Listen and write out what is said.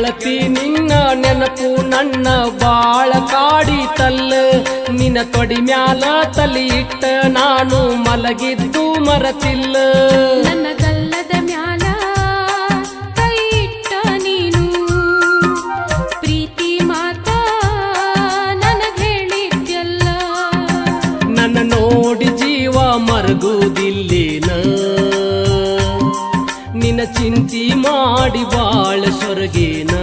ಗೆಳತಿ ನಿನ್ನ ನೆನಪು ನನ್ನ ಬಾಳ ಕಾಡಿತಲ್ಲ. ನಿನ್ನ ತೊಡಿ ಮ್ಯಾಲ ತಲಿ ಇಟ್ಟ ನಾನು ಮಲಗಿದ್ದು ಮರತಿಲ್ಲ. ನನ್ನ ಗಲ್ಲದ ಮ್ಯಾಲ ಕೈ ಇಟ್ಟ ನೀನು ಪ್ರೀತಿ ಮಾತ ನನಗ ಹೇಳಿದ್ಯಲ್ಲ. ನನ್ನ ನೋಡಿ ಜೀವ ಮರಗುವುದಿಲ್ಲೇನ, ನಿನ್ನ ಚಿಂತಿ ಮಾಡಿ ಬಾಳ ಸೊರಗೇನ.